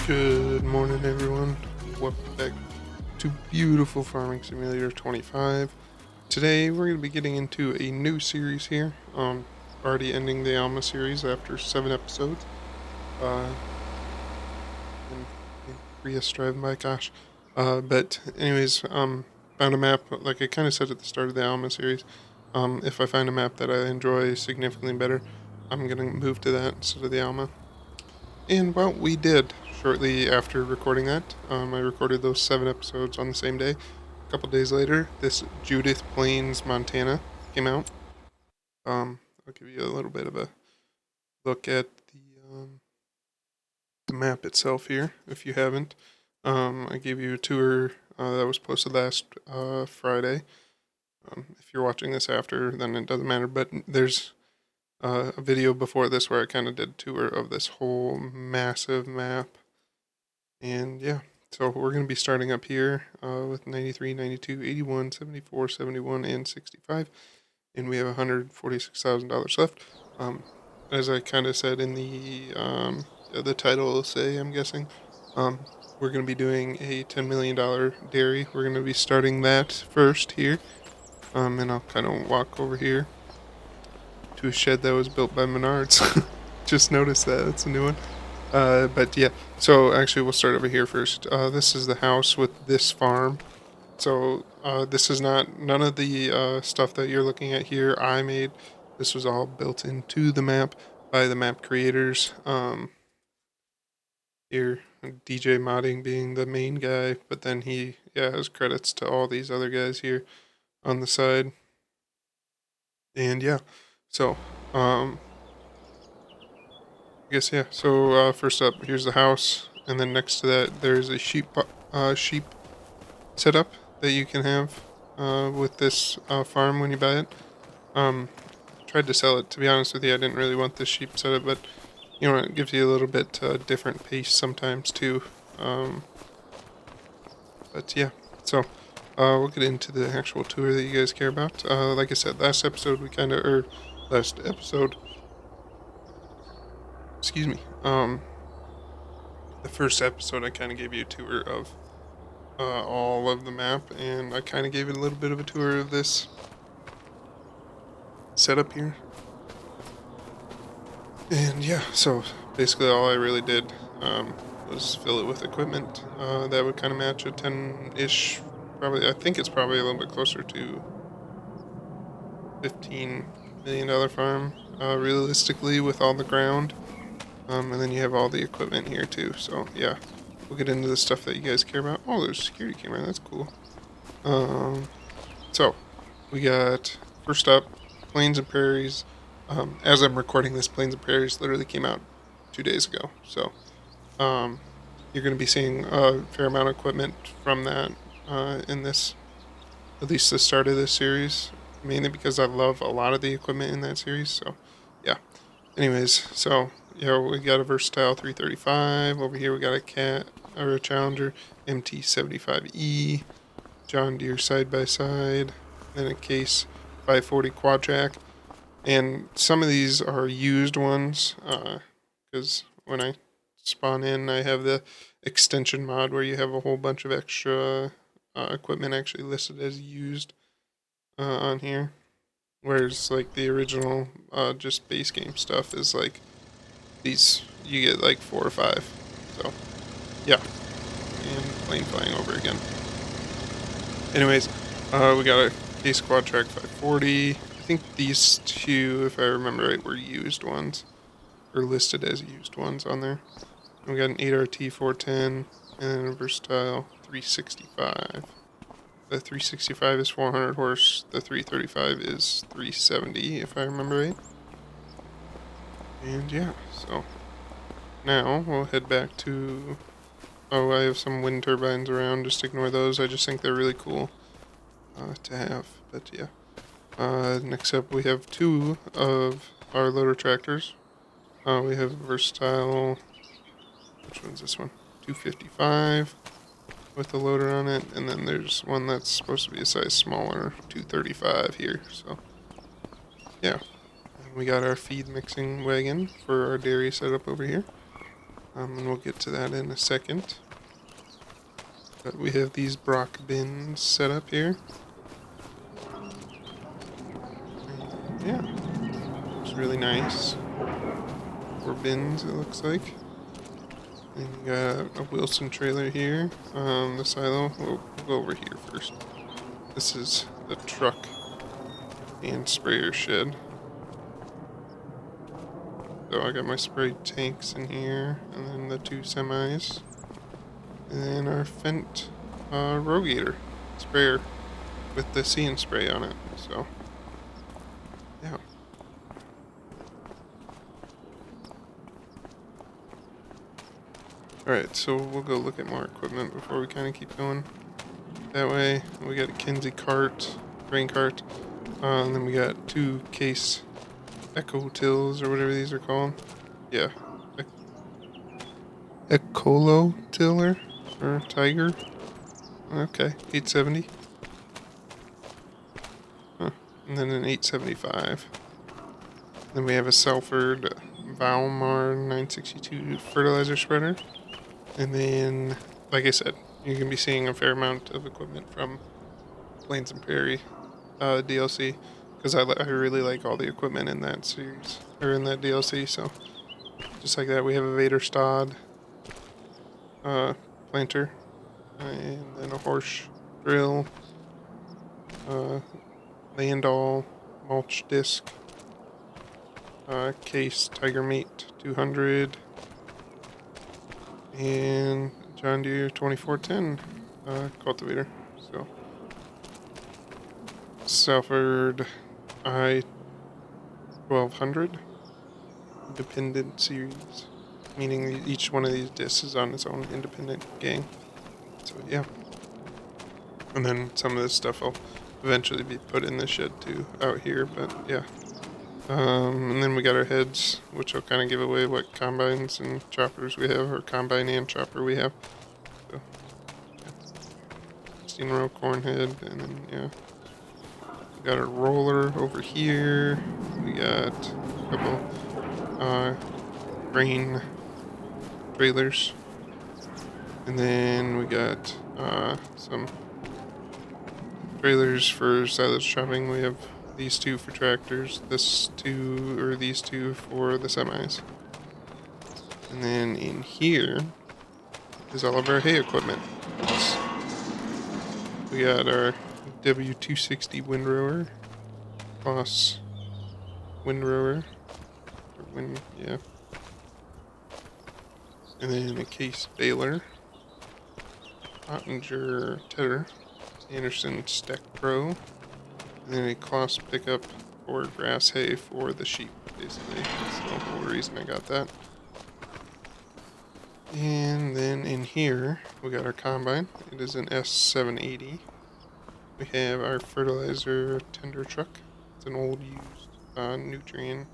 Good morning, everyone. Welcome back to beautiful Farming Simulator 25. Today, we're going to be getting into a new series here. Already ending the Alma series after 7 episodes. And Prius driving by, gosh. But anyways, found a map like I kind of said at the start of the Alma series. If I find a map that I enjoy significantly better, I'm going to move to that instead of the Alma. And well, we did shortly after recording that. I recorded those 7 episodes on the same day. A couple days later, this Judith Plains, Montana came out. I'll give you a little bit of a look at the map itself here, if you haven't. I gave you a tour that was posted last Friday. If you're watching this after, then it doesn't matter. But there's a video before this where I kind of did a tour of this whole massive map. And yeah, so we're going to be starting up here with 93, 92, 81, 74, 71, and 65. And we have $146,000 left. As I kind of said in the title, say, I'm guessing, we're going to be doing a $10 million dairy. We're going to be starting that first here. And I'll kind of walk over here to a shed that was built by Menards. Just noticed that. That's a new one. But yeah, so actually we'll start over here first. This is the house with this farm. So this is none of the stuff that you're looking at here I made. This was all built into the map by the map creators. Here, DJ Modding being the main guy, but then he has credits to all these other guys here on the side. And yeah, so I guess yeah. So first up, here's the house, and then next to that, there's a sheep setup that you can have with this farm when you buy it. Tried to sell it. To be honest with you, I didn't really want this sheep setup, but you know it gives you a little bit different pace sometimes too. But yeah, so we'll get into the actual tour that you guys care about. Like I said, last episode, excuse me. The first episode, I kind of gave you a tour of all of the map, and I kind of gave it a little bit of a tour of this setup here. And yeah, so basically all I really did was fill it with equipment that would kind of match a 10-ish, probably, I think it's probably a little bit closer to $15 million farm, realistically, with all the ground. And then you have all the equipment here too, so yeah. We'll get into the stuff that you guys care about. Oh, there's a security camera, that's cool. So, we got, first up, Plains and Prairies. As I'm recording this, Plains and Prairies literally came out 2 days ago. So, you're going to be seeing a fair amount of equipment from that in this, at least the start of this series. Mainly because I love a lot of the equipment in that series. So, yeah. Anyways, so, yeah, we got a Versatile 335. Over here we got a Challenger MT75E. John Deere side-by-side. Then a Case 540 quad track. And some of these are used ones, because when I spawn in, I have the extension mod where you have a whole bunch of extra equipment actually listed as used on here. Whereas, like, the original, just base game stuff is, like, these, you get, like, 4 or 5. So, yeah. And plane flying over again. Anyways, we got a Case Quad Track 540. I think these two, if I remember right, were used ones. Or listed as used ones on there. We got an 8RT 410 and a Versatile 365. The 365 is 400 horse. The 335 is 370, if I remember right. And yeah, so now we'll head back to... Oh, I have some wind turbines around. Just ignore those. I just think they're really cool to have. But yeah. Next up, we have 2 of our loader tractors. We have Versatile... Which one's this one? 255 with the loader on it. And then there's one that's supposed to be a size smaller, 235 here. So, yeah. And we got our feed mixing wagon for our dairy setup over here. And we'll get to that in a second. But we have these Brock bins set up here. And yeah, it's really nice. 4 bins, it looks like. And you got a Wilson trailer here. The silo. We'll go over here first. This is the truck and sprayer shed. So I got my spray tanks in here, and then the 2 semis, and then our Fendt Rogator sprayer with the See and Spray on it. So yeah. Alright, so we'll go look at more equipment before we kind of keep going. That way, we got a Kinsey cart, grain cart, and then we got 2 case Echo Tills or whatever these are called. Yeah. Ecolo Tiller or Tiger. Okay, 870. Huh. And then an 875. Then we have a Salford Valmar 962 fertilizer spreader. And then, like I said, you're going to be seeing a fair amount of equipment from Plains and Prairie DLC. Because I really like all the equipment in that series, or in that DLC. So, just like that, we have a Vader Stod planter. And then a Horsch drill. Landau mulch disc. Case Tiger Meat 200. And John Deere 2410 cultivator. So Salford I 1200 independent series, meaning each one of these discs is on its own independent gang. So yeah. And then some of this stuff will eventually be put in the shed too out here, but yeah. And then we got our heads, which will kind of give away what combines and choppers we have, or combine and chopper we have. So, yeah. 16-row corn head, and then, yeah. We got our roller over here. We got a couple grain trailers. And then we got some trailers for silage chopping. We have these 2 for tractors, these 2 for the semis. And then in here is all of our hay equipment. We got our W260 windrower, Boss windrower, yeah. And then a Case baler, Ottinger tedder, Anderson Stack Pro, and then a Kloss pickup for grass hay for the sheep, basically. That's the whole reason I got that. And then in here, we got our combine. It is an S780. We have our fertilizer tender truck. It's an old used Nutrien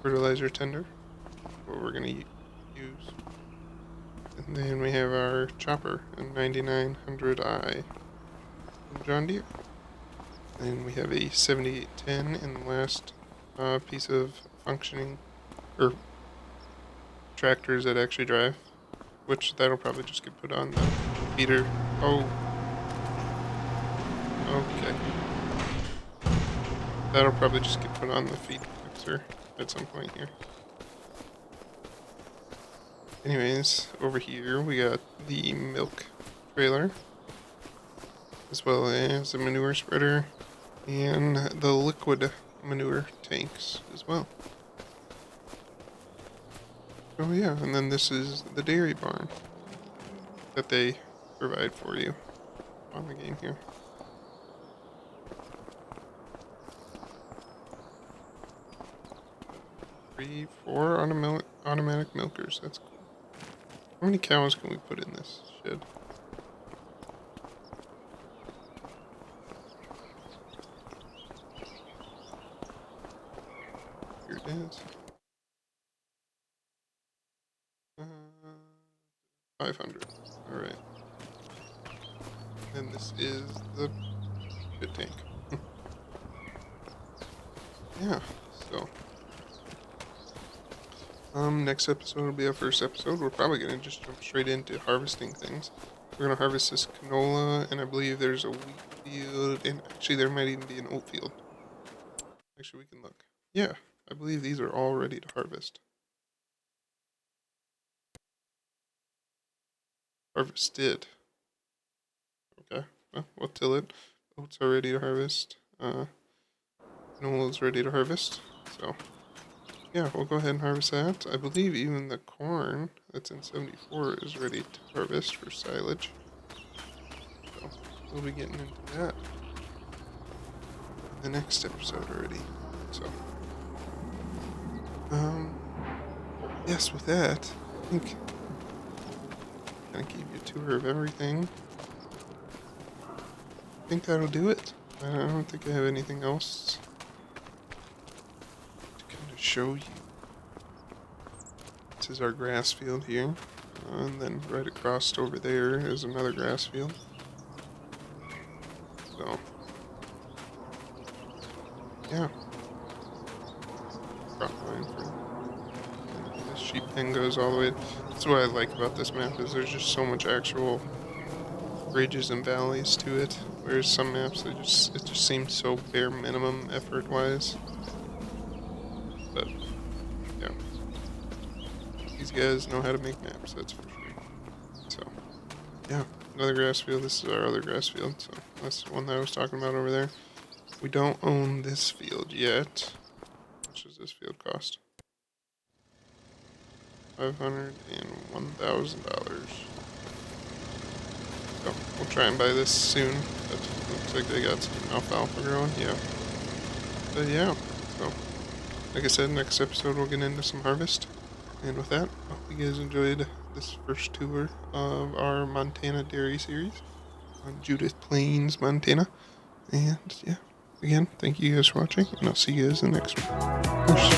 fertilizer tender. What we're going to use. And then we have our chopper, a 9900i from John Deere. And we have a 7810 in the last piece of functioning, or tractors that actually drive, which that'll probably just get put on the feeder. Oh, okay. That'll probably just get put on the feed mixer at some point here. Anyways, over here we got the milk trailer, as well as the manure spreader, and the liquid manure tanks as well. Oh yeah, and then this is the dairy barn that they provide for you on the game here. Three, 4 automatic milkers. That's cool. How many cows can we put in this shed? Here it is. 500. Alright. And this is the pit tank. Yeah, so Next episode will be our first episode. We're probably gonna just jump straight into harvesting things. We're gonna harvest this canola, and I believe there's a wheat field, and actually there might even be an oat field. Actually, we can look. Yeah, I believe these are all ready to harvest. Harvested. Okay, well, we'll till it. Oats are ready to harvest. Canola's ready to harvest. So, yeah, we'll go ahead and harvest that. I believe even the corn that's in 74 is ready to harvest for silage. So, we'll be getting into that in the next episode already. So, yes, with that, I think I gave you a tour of everything. I think that'll do it. I don't think I have anything else to kind of show you. This is our grass field here. And then right across over there is another grass field. So, yeah. Crop line for the sheep pen goes all the way. That's what I like about this map is there's just so much actual ridges and valleys to it. Whereas some maps it just seems so bare minimum effort wise. But yeah. These guys know how to make maps, that's for sure. So yeah, another grass field. This is our other grass field, so that's the one that I was talking about over there. We don't own this field yet. How much does this field cost? $501,000. So we'll try and buy this soon. But looks like they got some alfalfa growing. Yeah. But yeah. So like I said, next episode we'll get into some harvest. And with that, I hope you guys enjoyed this first tour of our Montana Dairy series on Judith Plains, Montana. And yeah, again, thank you guys for watching, and I'll see you guys in the next one. Peace.